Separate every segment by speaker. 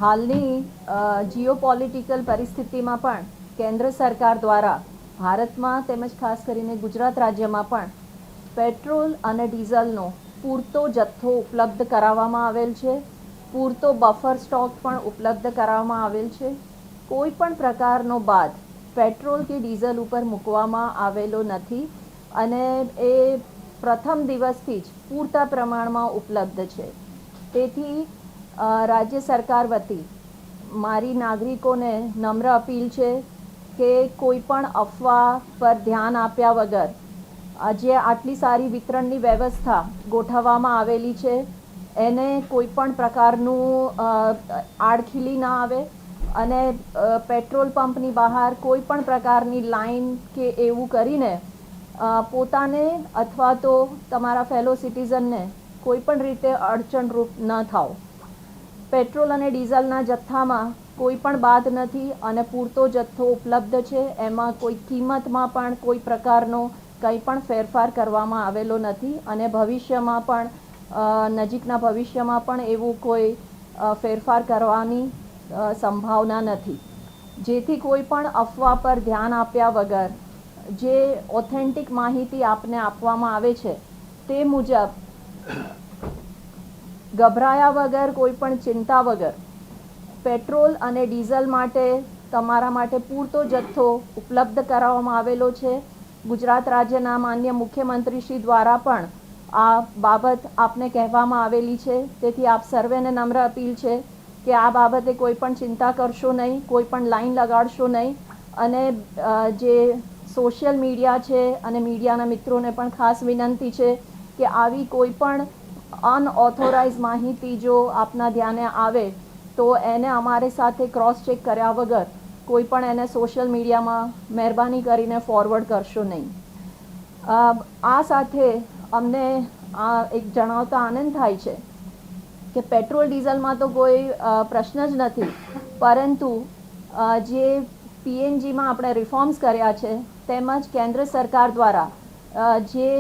Speaker 1: હાલની જીઓપોલિટિકલ પરિસ્થિતિમાં પણ કેન્દ્ર સરકાર દ્વારા ભારતમાં તેમજ ખાસ કરીને ગુજરાત રાજ્યમાં પણ પેટ્રોલ અને ડીઝલનો પૂરતો જથ્થો ઉપલબ્ધ કરાવવામાં આવેલ છે. પૂરતો બફર સ્ટોક પણ ઉપલબ્ધ કરાવવામાં આવેલ છે. કોઈ પણ પ્રકારનો બાદ પેટ્રોલ કે ડીઝલ ઉપર મૂકવામાં આવેલો નથી અને એ પ્રથમ દિવસથી જ પૂરતા પ્રમાણમાં ઉપલબ્ધ છે. તેથી રાજ્ય સરકાર વતી મારી નાગરિકોને નમ્ર અપીલ છે કે કોઈ પણ અફવા પર ધ્યાન આપ્યા વગર જે આટલી સારી વિતરણની વ્યવસ્થા ગોઠવવામાં આવેલી છે એને કોઈ પણ પ્રકારનું આડખીલી ના આવે અને પેટ્રોલ પંપની બહાર કોઈ પણ પ્રકારની લાઈન કે એવું કરીને પોતાને અથવા તો તમારા ફેલો સિટીઝનને કોઈ પણ રીતે અડચણરૂપ ન થાઓ. પેટ્રોલ અને ડીઝલના જથ્થામાં કોઈ પણ બાદ નથી અને પૂરતો જથ્થો ઉપલબ્ધ છે. એમાં કોઈ કિંમતમાં પણ કોઈ પ્રકારનો કંઈ પણ ફેરફાર કરવામાં આવેલો નથી અને ભવિષ્યમાં પણ નજીકના ભવિષ્યમાં પણ એવું કોઈ ફેરફાર કરવાની સંભાવના નથી. જેથી કોઈ પણ અફવા પર ધ્યાન આપ્યા વગર જે ઓથેન્ટિક માહિતી આપને આપવામાં આવે છે તે મુજબ ગભરાયા વગર કોઈ પણ ચિંતા વગર પેટ્રોલ અને ડીઝલ માટે તમારા માટે પૂરતો જથ્થો ઉપલબ્ધ કરાવવામાં આવેલો છે. ગુજરાત રાજ્યના માન્ય મુખ્યમંત્રીશ્રી દ્વારા પણ આ બાબત આપને કહેવામાં આવેલી છે. તેથી આપ સર્વેને નમ્ર અપીલ છે કે આ બાબતે કોઈ પણ ચિંતા કરશો નહીં, કોઈ પણ લાઈન લગાડશો નહીં અને જે સોશિયલ મીડિયા છે અને મીડિયાના મિત્રોને પણ ખાસ વિનંતી છે કે આવી કોઈ પણ અનઓથોરાઇઝ માહિતી જો આપના ધ્યાને આવે તો એને અમારી સાથે ક્રોસ ચેક કર્યા વગર કોઈ પણ એને સોશિયલ મીડિયામાં મહેરબાની કરીને ફોરવર્ડ કરશો નહીં. આ સાથે અમને એક જણાવતા આનંદ થાય છે કે પેટ્રોલ ડીઝલમાં તો કોઈ પ્રશ્ન જ નથી, પરંતુ જે પીએનજીમાં આપણે રિફોર્મ્સ કર્યા છે તેમજ કેન્દ્ર સરકાર દ્વારા જે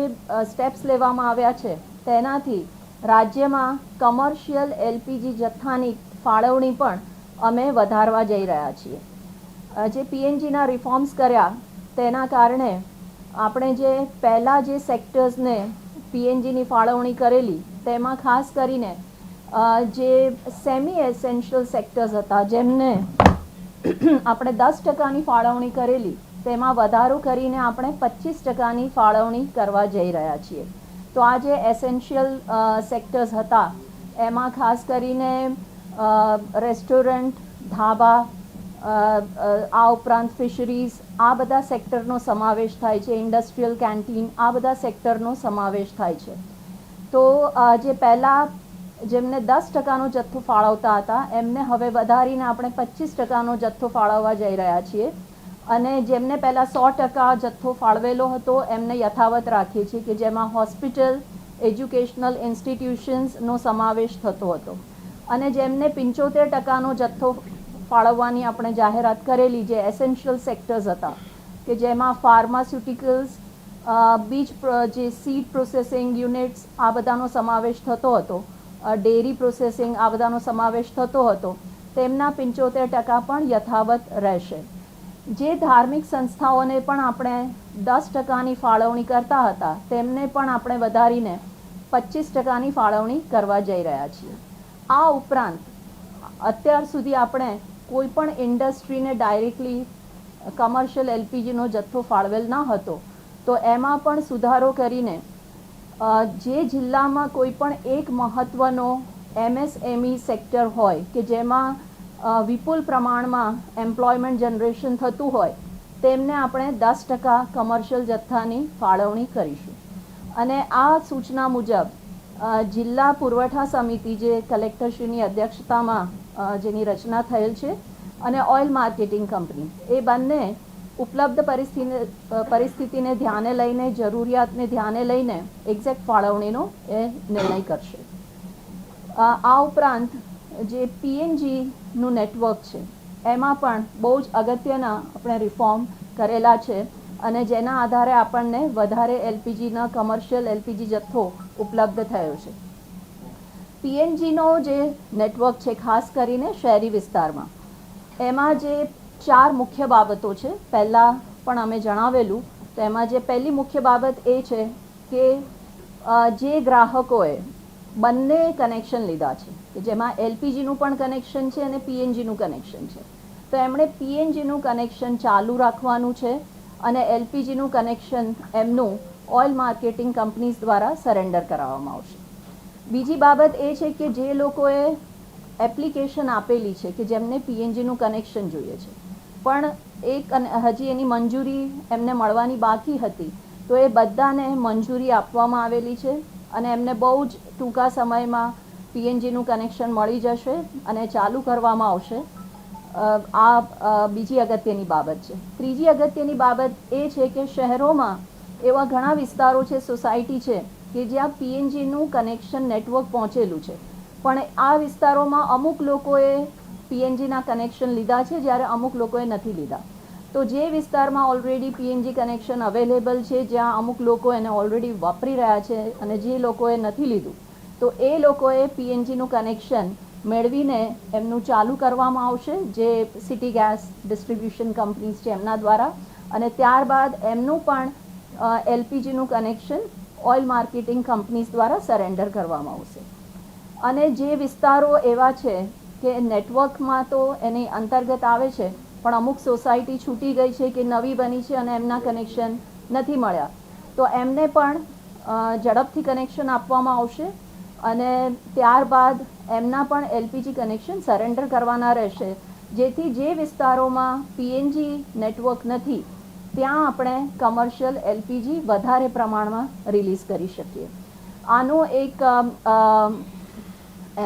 Speaker 1: સ્ટેપ્સ લેવામાં આવ્યા છે તેનાથી રાજ્યમાં કમર્શિયલ એલપીજી જથ્થાની ફાળવણી પણ અમે વધારવા જઈ રહ્યા છીએ. જે પીએનજીના રિફોર્મ્સ કર્યા તેના કારણે આપણે જે પહેલાં જે સેક્ટર્સને પીએનજીની ફાળવણી કરેલી તેમાં ખાસ કરીને જે સેમી એસેન્શિયલ સેક્ટર્સ હતા જેમને આપણે 10% ફાળવણી કરેલી તેમાં વધારો કરીને આપણે 25% ફાળવણી કરવા જઈ રહ્યા છીએ. તો આ જે એસેન્શિયલ સેક્ટર્સ હતા એમાં ખાસ કરીને રેસ્ટોરન્ટ, ધાબા, આ ઉપરાંત ફિશરીઝ, આ બધા સેક્ટરનો સમાવેશ થાય છે. ઇન્ડસ્ટ્રીયલ કેન્ટીન, આ બધા સેક્ટરનો સમાવેશ થાય છે. તો જે પહેલાં જેમને 10%નો જથ્થો ફાળવતા હતા એમને હવે વધારીને આપણે 25%નો જથ્થો ફાળવવા જઈ રહ્યા છીએ અને જેમને પહેલાં 100% જથ્થો ફાળવેલો હતો એમને યથાવત રાખીએ છીએ કે જેમાં હોસ્પિટલ, એજ્યુકેશનલ ઇન્સ્ટિટ્યુશન્સનો સમાવેશ થતો હતો અને જેમને 75%નો જથ્થો ફાળવવાની આપણે જાહેરાત કરેલી જે એસેન્શિયલ સેક્ટર્સ હતા કે જેમાં ફાર્માસ્યુટિકલ્સ, બીજ જે સીડ પ્રોસેસિંગ યુનિટ્સ આ બધાનો સમાવેશ થતો હતો, ડેરી પ્રોસેસિંગ આ બધાનો સમાવેશ થતો હતો, તેમના 75% પણ યથાવત રહેશે. જે ધાર્મિક સંસ્થાઓને પણ આપણે 10%ની ફાળવણી કરતા હતા તેમને પણ આપણે વધારીને 25%ની ફાળવણી કરવા જઈ રહ્યા છીએ. આ ઉપરાંત અત્યાર સુધી આપણે કોઈ પણ ઇન્ડસ્ટ્રીને ડાયરેક્ટલી કમર્શિયલ એલપીજીનો જથ્થો ફાળવેલ ન હતો, તો એમાં પણ સુધારો કરીને જે જિલ્લામાં કોઈ પણ એક મહત્ત્વનો એમએસએમઈ સેક્ટર હોય કે જેમાં વિપુલ પ્રમાણમાં એમ્પ્લોયમેન્ટ જનરેશન થતું હોય તેમને આપણે 10% કમર્શિયલ જથ્થાની ફાળવણી કરીશું. અને આ સૂચના મુજબ જિલ્લા પુરવઠા સમિતિ જે કલેક્ટરશ્રીની અધ્યક્ષતામાં જેની રચના થયેલ છે અને ઓઇલ માર્કેટિંગ કંપની એ બંને ઉપલબ્ધ પરિસ્થિતિને ધ્યાને લઈને, જરૂરિયાતને ધ્યાને લઈને એક્ઝેક્ટ ફાળવણીનો એ નિર્ણય કરશે. આ ઉપરાંત જે પીએનજીનું નેટવર્ક છે એમાં પણ બહુ જ અગત્યના આપણે રિફોર્મ કરેલા છે અને જેના આધારે આપણને વધારે એલપીજીના કમર્શિયલ એલપીજી જથ્થો ઉપલબ્ધ થયો છે. પીએનજીનો જે નેટવર્ક છે ખાસ કરીને શહેરી વિસ્તારમાં, એમાં જે 4 મુખ્ય બાબતો છે. પહેલાં પણ અમે જણાવેલું, તો એમાં જે પહેલી મુખ્ય બાબત એ છે કે જે ગ્રાહકોએ બંને કનેક્શન લીધા છે, કે જેમાં એલપીજીનું પણ કનેક્શન છે અને પીએનજીનું કનેક્શન છે, તો એમણે પીએનજીનું કનેક્શન ચાલુ રાખવાનું છે અને એલપીજીનું કનેક્શન એમનું ઓઇલ માર્કેટિંગ કંપનીઝ દ્વારા સરેન્ડર કરાવવામાં આવશે. બીજી બાબત એ છે કે જે લોકોએ એપ્લિકેશન આપેલી છે કે જેમને પીએનજીનું કનેક્શન જોઈએ છે પણ હજી એની મંજૂરી એમને મળવાની બાકી હતી, તો એ બધાને મંજૂરી આપવામાં આવેલી છે અને એમને બહુ જ ટૂંકા સમયમાં પીએનજીનું કનેક્શન મળી જશે અને ચાલુ કરવામાં આવશે. આ બીજી અગત્યની બાબત છે. ત્રીજી અગત્યની બાબત એ છે કે શહેરોમાં એવા ઘણા વિસ્તારો છે, સોસાયટી છે કે જ્યાં પીએનજીનું કનેક્શન નેટવર્ક પહોંચેલું છે, પણ આ વિસ્તારોમાં અમુક લોકોએ પીએનજીના કનેક્શન લીધા છે જ્યારે અમુક લોકોએ નથી લીધા. તો જે વિસ્તારમાં ઓલરેડી પીએનજી કનેક્શન અવેલેબલ છે, જ્યાં અમુક લોકો એને ઓલરેડી વાપરી રહ્યા છે અને જે લોકોએ નથી લીધું, તો એ લોકોએ પીએનજીનું કનેક્શન મેળવીને એમનું ચાલુ કરવામાં આવશે, જે સિટી ગેસ ડિસ્ટ્રીબ્યુશન કંપનીઝ છે એમના દ્વારા, અને ત્યારબાદ એમનું પણ એલપીજીનું કનેક્શન ઓઇલ માર્કેટિંગ કંપનીઝ દ્વારા સરેન્ડર કરવામાં આવશે. અને જે વિસ્તારો એવા છે કે નેટવર્કમાં તો એની અંતર્ગત આવે છે પણ અમુક સોસાયટી છૂટી ગઈ છે કે નવી બની છે અને એમના કનેક્શન નથી મળ્યા, તો એમને પણ ઝડપથી કનેક્શન આપવામાં આવશે અને ત્યારબાદ એમના પણ એલપીજી કનેક્શન સરેન્ડર કરવાના રહેશે, જેથી જે વિસ્તારોમાં પીએનજી નેટવર્ક નથી ત્યાં આપણે કમર્શિયલ એલપીજી વધારે પ્રમાણમાં રિલીઝ કરી શકીએ. આનો એક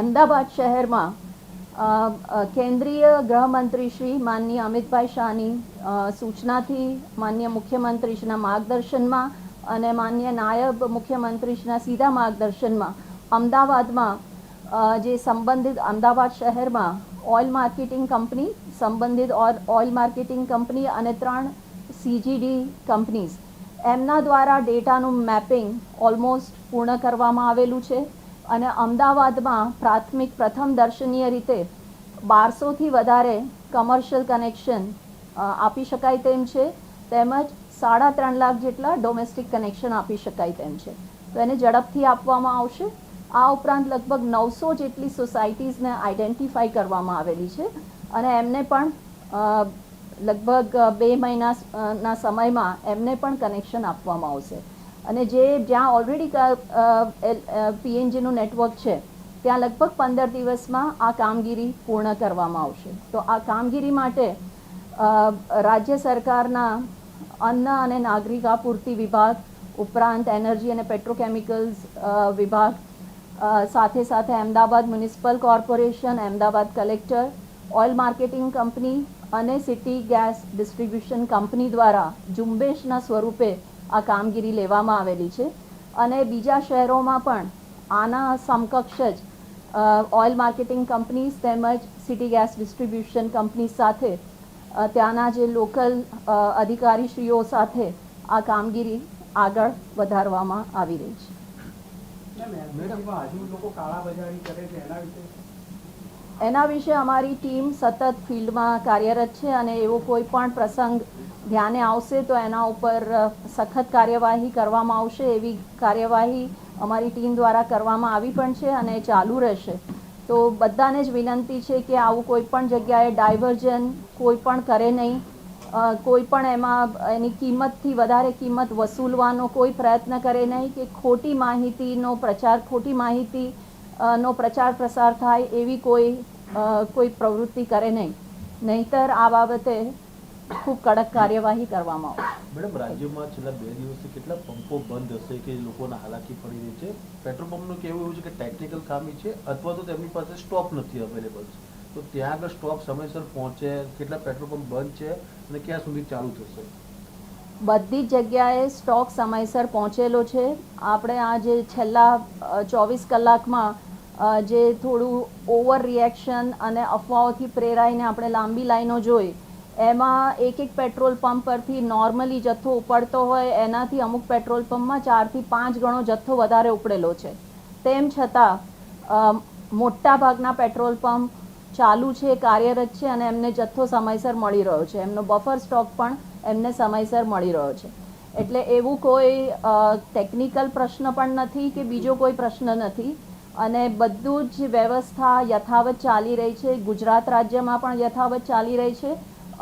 Speaker 1: અમદાવાદ શહેરમાં કેન્દ્રીય ગૃહમંત્રી શ્રી માનનીય અમિતભાઈ શાહની સૂચનાથી, માનનીય મુખ્યમંત્રીશ્રીના માર્ગદર્શનમાં અને માનનીય નાયબ મુખ્યમંત્રીશ્રીના સીધા માર્ગદર્શનમાં અમદાવાદમાં જે સંબંધિત અમદાવાદ શહેરમાં ઓઇલ માર્કેટિંગ કંપની, સંબંધિત ઓઇલ માર્કેટિંગ કંપની અને 3 સીજીડી કંપનીઝ એમના દ્વારા ડેટાનું મેપિંગ ઓલમોસ્ટ પૂર્ણ કરવામાં આવેલું છે અને અમદાવાદમાં પ્રાથમિક પ્રથમ દર્શનીય રીતે 1200થી વધારે કમર્શિયલ કનેક્શન આપી શકાય તેમ છે, તેમજ 3.5 લાખ જેટલા ડોમેસ્ટિક કનેક્શન આપી શકાય તેમ છે, તો એને ઝડપથી આપવામાં આવશે. આ ઉપરાંત લગભગ 900 જેટલી સોસાયટીઝને આઈડેન્ટિફાઈ કરવામાં આવેલી છે અને એમને પણ લગભગ 2 મહિનાના સમયમાં એમને પણ કનેક્શન આપવામાં આવશે. અને જ્યાં ઓલરેડી પીએનજીનું નેટવર્ક છે ત્યાં લગભગ 15 દિવસમાં આ કામગીરી પૂર્ણ કરવામાં આવશે. તો આ કામગીરી માટે રાજ્ય સરકારના અન્ન અને નાગરિક આપૂર્તિ વિભાગ ઉપરાંત એનર્જી અને પેટ્રોકેમિકલ્સ વિભાગ, સાથે સાથે Ahmedabad municipal corporation, Ahmedabad collector, oil marketing company અને સિટી ગેસ ડિસ્ટ્રીબ્યુશન કંપની દ્વારા ઝુંબેશના સ્વરૂપે આ કામગીરી લેવામાં આવેલી છે અને બીજા શહેરોમાં પણ આના સમકક્ષ જ ઓઇલ માર્કેટિંગ કંપનીઝ તેમજ સિટી ગેસ ડિસ્ટ્રીબ્યુશન કંપની સાથે ત્યાંના જે લોકલ અધિકારીશ્રીઓ સાથે આ કામગીરી આગળ વધારવામાં આવી રહી છે. એના વિશે અમારી ટીમ સતત ફિલ્ડમાં કાર્યરત છે અને એવો કોઈ પણ પ્રસંગ ધ્યાને આવશે તો એના ઉપર સખત કાર્યવાહી કરવામાં આવશે. એવી કાર્યવાહી અમારી ટીમ દ્વારા કરવામાં આવી પણ છે અને ચાલુ રહેશે. તો બધાને જ વિનંતી છે કે આવું કોઈ પણ જગ્યાએ ડાયવર્ઝન કોઈ પણ કરે નહીં, કોઈ પણ એમાં એની કિંમતથી વધારે કિંમત વસૂલવાનો કોઈ પ્રયત્ન કરે નહીં કે ખોટી માહિતીનો પ્રચાર, ખોટી માહિતીનો પ્રચાર પ્રસાર થાય એવી કોઈ પ્રવૃત્તિ કરે નહીં, નહીંતર આ બાબતે ખૂબ કડક કાર્યવાહી કરવામાં આવશે.
Speaker 2: મેડમ, રાજ્યમાં છેલ્લા 2 દિવસથી કેટલા પંપો બંધ હશે કે લોકોને હાલાકી પડી રહી છે? પેટ્રોલ પંપનું કહેવું એવું છે કે ટેકનિકલ ખામી છે અથવા તો તેમની પાસે સ્ટોક નથી અવેલેબલ છે, તો ત્યાં આગળ સ્ટોક સમયસર પહોંચે? કેટલા પેટ્રોલ પંપ બંધ છે અને ક્યાં સુધી ચાલુ થશે?
Speaker 1: બધી જ જગ્યાએ સ્ટોક સમયસર પહોંચેલો છે. આપણે આ જે છેલ્લા 24 કલાકમાં જે થોડું ઓવર રિએક્શન અને અફવાઓથી પ્રેરાઈને આપણે લાંબી લાઈનો જોઈ, એમાં એક પેટ્રોલ પંપ પરથી નોર્મલી જથ્થો ઉપડતો હોય એનાથી અમુક પેટ્રોલ પંપમાં 4 થી 5 ગણો જથ્થો વધારે ઉપડેલો છે. તેમ છતાં મોટા ભાગના પેટ્રોલ પંપ ચાલુ છે, કાર્યરત છે અને એમને જથ્થો સમયસર મળી રહ્યો છે. એમનો બફર સ્ટોક પણ એમને સમયસર મળી રહ્યો છે. એટલે એવું કોઈ ટેકનિકલ પ્રશ્ન પણ નથી કે બીજો કોઈ પ્રશ્ન નથી અને બધું જ વ્યવસ્થા યથાવત ચાલી રહી છે. ગુજરાત રાજ્યમાં પણ યથાવત ચાલી રહી છે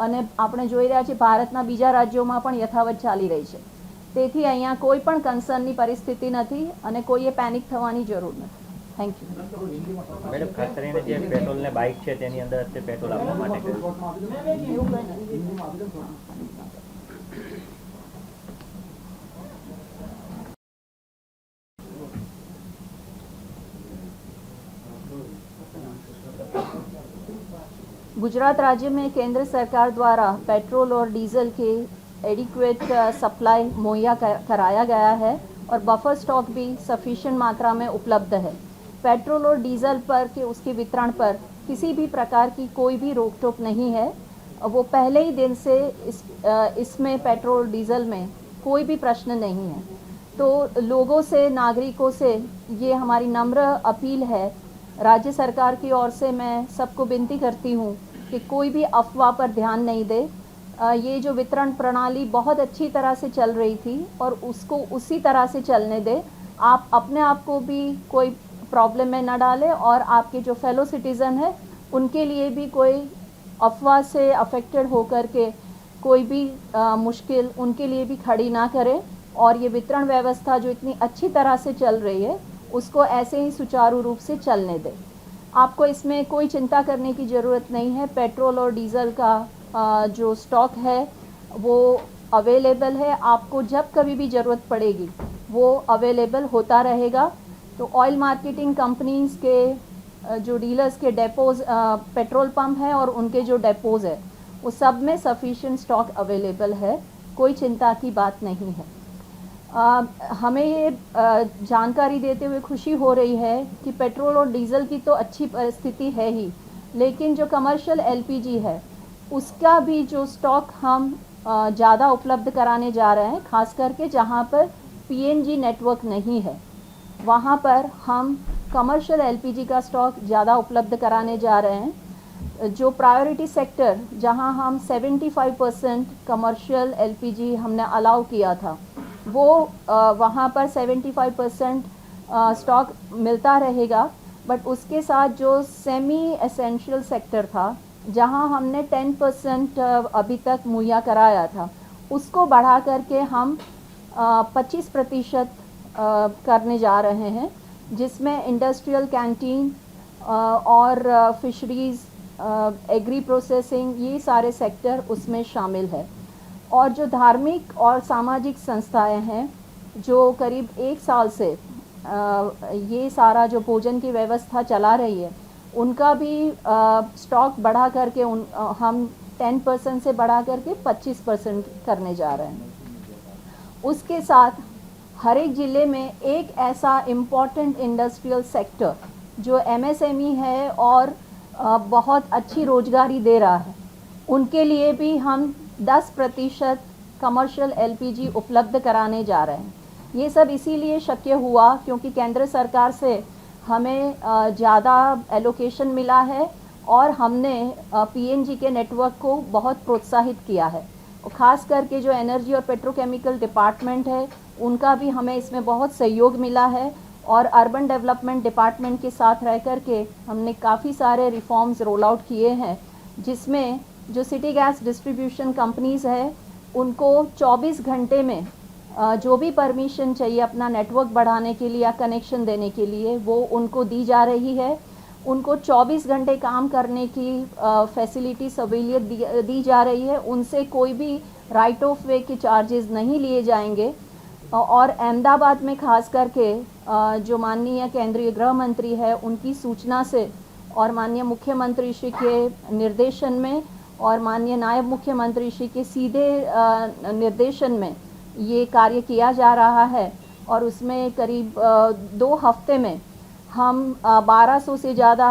Speaker 1: અને આપણે જોઈ રહ્યા છીએ ભારતના બીજા રાજ્યોમાં પણ યથાવત ચાલી રહી છે. તેથી અહીંયા કોઈ પણ કન્સર્નની પરિસ્થિતિ નથી અને કોઈએ પેનિક થવાની જરૂર નથી. Thank you.
Speaker 3: મેડમ, ખાસ કરીને જે પેટ્રોલ ને બાઇક છે તેની અંદર અત્યારે પેટ્રોલ આપવા માટે
Speaker 1: એવું કંઈ નથી. गुजरात राज्य में केंद्र सरकार द्वारा पेट्रोल और डीजल के एडिक्वेट सप्लाई मुहैया कराया गया है और बफर स्टॉक भी सफिशिएंट मात्रा में उपलब्ध है. पेट्रोल और डीजल पर के उसके वितरण पर किसी भी प्रकार की कोई भी रोक टोक नहीं है. वो पहले ही दिन से इसमें पेट्रोल डीजल में कोई भी प्रश्न नहीं है. तो लोगों से, नागरिकों से ये हमारी नम्र अपील है. राज्य सरकार की ओर से मैं सबको विनती करती हूँ कि कोई भी अफवाह पर ध्यान नहीं दे. ये जो वितरण प्रणाली बहुत अच्छी तरह से चल रही थी और उसको उसी तरह से चलने दे. आप अपने आप को भी कोई प्रॉब्लम में न डालें और आपके जो फेलो सिटीज़न है उनके लिए भी कोई अफवाह से अफेक्टेड होकर के कोई भी मुश्किल उनके लिए भी खड़ी ना करें. और ये वितरण व्यवस्था जो इतनी अच्छी तरह से चल रही है उसको ऐसे ही सुचारू रूप से चलने दें. आपको इसमें कोई चिंता करने की ज़रूरत नहीं है. पेट्रोल और डीज़ल का जो स्टॉक है वो अवेलेबल है. आपको जब कभी भी ज़रूरत पड़ेगी वो अवेलेबल होता रहेगा. तो ऑयल मार्केटिंग कंपनीज़ के जो डीलर्स के डेपोज़ पेट्रोल पंप हैं और उनके जो डेपोज़ है वो सब में सफिशिएंट स्टॉक अवेलेबल है. कोई चिंता की बात नहीं है. हमें ये जानकारी देते हुए खुशी हो रही है कि पेट्रोल और डीज़ल की तो अच्छी परिस्थिति है ही, लेकिन जो कमर्शियल एलपीजी है उसका भी जो स्टॉक हम ज़्यादा उपलब्ध कराने जा रहे हैं. खास करके जहाँ पर पीएनजी नेटवर्क नहीं है वहाँ पर हम कमर्शियल एलपीजी का स्टॉक ज़्यादा उपलब्ध कराने जा रहे हैं. जो प्रायोरिटी सेक्टर जहाँ हम 75% कमर्शियल एलपीजी हमने अलाउ किया था वो वहाँ पर 75% स्टॉक मिलता रहेगा. बट उसके साथ जो सेमी एसेंशियल सेक्टर था जहाँ हमने 10% अभी तक मुहैया कराया था उसको बढ़ा करके हम 25% करने जा रहे हैं, जिसमें इंडस्ट्रियल कैंटीन और फिशरीज़, एग्री प्रोसेसिंग, ये सारे सेक्टर उसमें शामिल है. और जो धार्मिक और सामाजिक संस्थाएं हैं जो करीब 1 साल से ये सारा जो भोजन की व्यवस्था चला रही है उनका भी स्टॉक बढ़ा करके हम 10% से बढ़ा करके 25% करने जा रहे हैं. उसके साथ हर एक ज़िले में एक ऐसा इम्पॉर्टेंट इंडस्ट्रियल सेक्टर जो एमएसएमई है और बहुत अच्छी रोजगारी दे रहा है उनके लिए भी हम 10% कमर्शियल एलपीजी उपलब्ध कराने जा रहे हैं. ये सब इसीलिए शक्य हुआ क्योंकि केंद्र सरकार से हमें ज़्यादा एलोकेशन मिला है और हमने पीएनजी के नेटवर्क को बहुत प्रोत्साहित किया है. और ख़ास करके जो एनर्जी और पेट्रोकेमिकल डिपार्टमेंट है उनका भी हमें इसमें बहुत सहयोग मिला है. और अर्बन डेवलपमेंट डिपार्टमेंट के साथ रह कर के हमने काफ़ी सारे रिफॉर्म्स रोल आउट किए हैं, जिसमें जो सिटी गैस डिस्ट्रीब्यूशन कंपनीज़ है उनको 24 घंटे में जो भी परमिशन चाहिए अपना नेटवर्क बढ़ाने के लिए या कनेक्शन देने के लिए वो उनको दी जा रही है. उनको 24 घंटे काम करने की फैसिलिटी सहूलियत दी जा रही है. उनसे कोई भी राइट ऑफ वे के चार्जेस नहीं लिए जाएंगे. और अहमदाबाद में खास करके जो माननीय केंद्रीय गृह मंत्री है उनकी सूचना से और माननीय मुख्यमंत्री श्री के निर्देशन में और माननीय नायब मुख्यमंत्री श्री के सीधे निर्देशन में ये कार्य किया जा रहा है. और उसमें करीब 2 हफ्ते में हम 1200 से ज़्यादा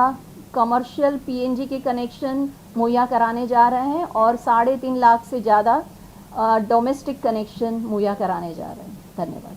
Speaker 1: कमर्शियल पीएनजी के कनेक्शन मुहैया कराने जा रहे हैं और 3.5 लाख से ज़्यादा डोमेस्टिक कनेक्शन मुहैया कराने जा रहे हैं. धन्यवाद.